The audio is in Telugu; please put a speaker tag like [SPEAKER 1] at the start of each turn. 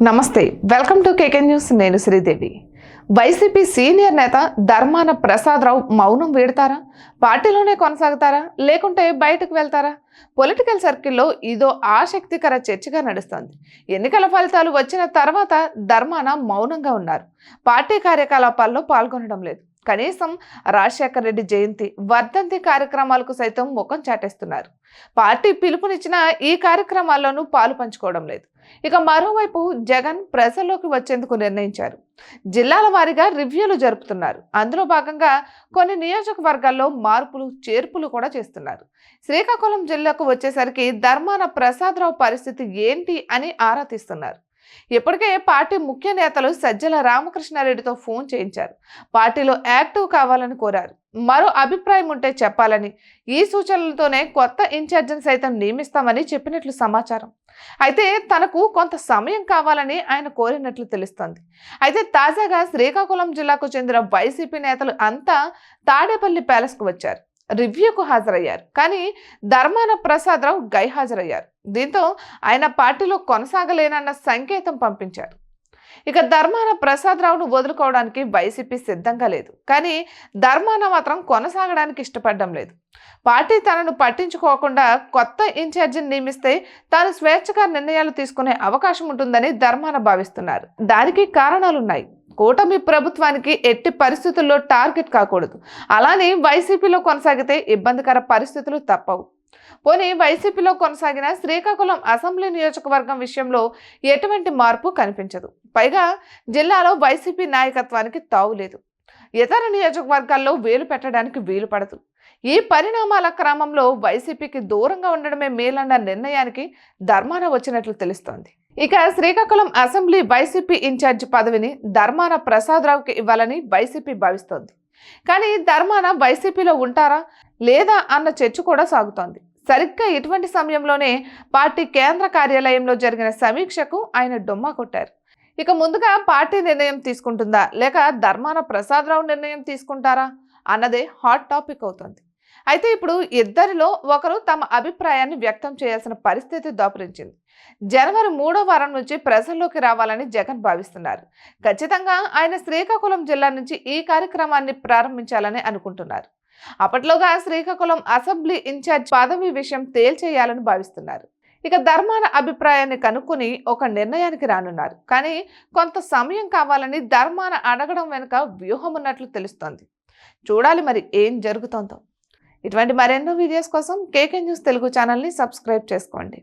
[SPEAKER 1] నమస్తే, వెల్కమ్ టు కేకే న్యూస్. నేను శ్రీదేవి. వైసీపీ సీనియర్ నేత ధర్మాన ప్రసాదరావు మౌనం వీడతారా? పార్టీలోనే కొనసాగుతారా, లేకుంటే బయటకు వెళ్తారా? పొలిటికల్ సర్కిల్లో ఇదో ఆసక్తికర చర్చగా నడుస్తోంది. ఎన్నికల ఫలితాలు వచ్చిన తర్వాత ధర్మాన మౌనంగా ఉన్నారు. పార్టీ కార్యకలాపాల్లో పాల్గొనడం లేదు. కనీసం రాజశేఖర రెడ్డి జయంతి, వర్ధంతి కార్యక్రమాలకు సైతం ముఖం చాటేస్తున్నారు. పార్టీ పిలుపునిచ్చిన ఈ కార్యక్రమాల్లోనూ పాలు పంచుకోవడం లేదు. ఇక మరోవైపు జగన్ ప్రజల్లోకి వచ్చేందుకు నిర్ణయించారు. జిల్లాల వారీగా రివ్యూలు జరుపుతున్నారు. అందులో భాగంగా కొన్ని నియోజకవర్గాల్లో మార్పులు చేర్పులు కూడా చేస్తున్నారు. శ్రీకాకుళం జిల్లాకు వచ్చేసరికి ధర్మాన ప్రసాదరావు పరిస్థితి ఏంటి అని ఆరా తీస్తున్నారు. ఇప్పటికే పార్టీ ముఖ్య నేతలు సజ్జల రామకృష్ణారెడ్డితో ఫోన్ చేయించారు. పార్టీలో యాక్టివ్ కావాలని కోరారు. మరో అభిప్రాయం ఉంటే చెప్పాలని, ఈ సూచనలతోనే కొత్త ఇన్ఛార్జిని సైతం నియమిస్తామని చెప్పినట్లు సమాచారం. అయితే తనకు కొంత సమయం కావాలని ఆయన కోరినట్లు తెలుస్తోంది. అయితే తాజాగా శ్రీకాకుళం జిల్లాకు చెందిన వైసీపీ నేతలు అంతా తాడేపల్లి ప్యాలెస్కు వచ్చారు. రివ్యూకు హాజరయ్యారు. కానీ ధర్మాన ప్రసాదరావు గైహాజరయ్యారు. దీంతో ఆయన పార్టీలో కొనసాగలేనన్న సంకేతం పంపించారు. ఇక ధర్మాన ప్రసాదరావును వదులుకోవడానికి వైసీపీ సిద్ధంగా లేదు. కానీ ధర్మాన మాత్రం కొనసాగడానికి ఇష్టపడడం లేదు. పార్టీ తనను పట్టించుకోకుండా కొత్త ఇన్ఛార్జిని నియమిస్తే తాను స్వేచ్ఛగా నిర్ణయాలు తీసుకునే అవకాశం ఉంటుందని ధర్మాన భావిస్తున్నారు. దానికి కారణాలున్నాయి. కూటమి ప్రభుత్వానికి ఎట్టి పరిస్థితుల్లో టార్గెట్ కాకూడదు. అలానే వైసీపీలో కొనసాగితే ఇబ్బందికర పరిస్థితులు తప్పవు. పోనీ వైసీపీలో కొనసాగిన శ్రీకాకుళం అసెంబ్లీ నియోజకవర్గం విషయంలో ఎటువంటి మార్పు కనిపించదు. పైగా జిల్లాలో వైసీపీ నాయకత్వానికి తావులేదు. ఇతర నియోజకవర్గాల్లో వేలు పెట్టడానికి వీలు పడదు. ఈ పరిణామాల క్రమంలో వైసీపీకి దూరంగా ఉండడమే మేలన్న నిర్ణయానికి ధర్మాన వచ్చినట్లు తెలుస్తోంది. ఇక శ్రీకాకుళం అసెంబ్లీ వైసీపీ ఇన్ఛార్జి పదవిని ధర్మాన ప్రసాదరావుకి ఇవ్వాలని వైసీపీ భావిస్తోంది. కానీ ధర్మాన వైసీపీలో ఉంటారా లేదా అన్న చర్చ కూడా సాగుతోంది. సరిగ్గా ఇటువంటి సమయంలోనే పార్టీ కేంద్ర కార్యాలయంలో జరిగిన సమీక్షకు ఆయన డొమ్మా కొట్టారు. ఇక ముందుగా పార్టీ నిర్ణయం తీసుకుంటుందా లేక ధర్మాన ప్రసాదరావు నిర్ణయం తీసుకుంటారా అన్నదే హాట్ టాపిక్ అవుతుంది. అయితే ఇప్పుడు ఇద్దరిలో ఒకరు తమ అభిప్రాయాన్ని వ్యక్తం చేయాల్సిన పరిస్థితి దాపురించింది. జనవరి 3వ వారం నుంచి ప్రజల్లోకి రావాలని జగన్ భావిస్తున్నారు. ఖచ్చితంగా ఆయన శ్రీకాకుళం జిల్లా నుంచి ఈ కార్యక్రమాన్ని ప్రారంభించాలని అనుకుంటున్నారు. అప్పట్లోగా శ్రీకాకుళం అసెంబ్లీ ఇన్ఛార్జ్ పదవి విషయం తేల్చేయాలని భావిస్తున్నారు. ఇక ధర్మాన అభిప్రాయాన్ని కనుక్కొని ఒక నిర్ణయానికి రానున్నారు. కానీ కొంత సమయం కావాలని ధర్మాన అడగడం వెనుక వ్యూహం ఉన్నట్లు తెలుస్తోంది. చూడాలి మరి ఏం జరుగుతుందో. ఇటువంటి మరెన్నో వీడియోస్ కోసం కేకే న్యూస్ తెలుగు ఛానల్ని సబ్స్క్రైబ్ చేసుకోండి.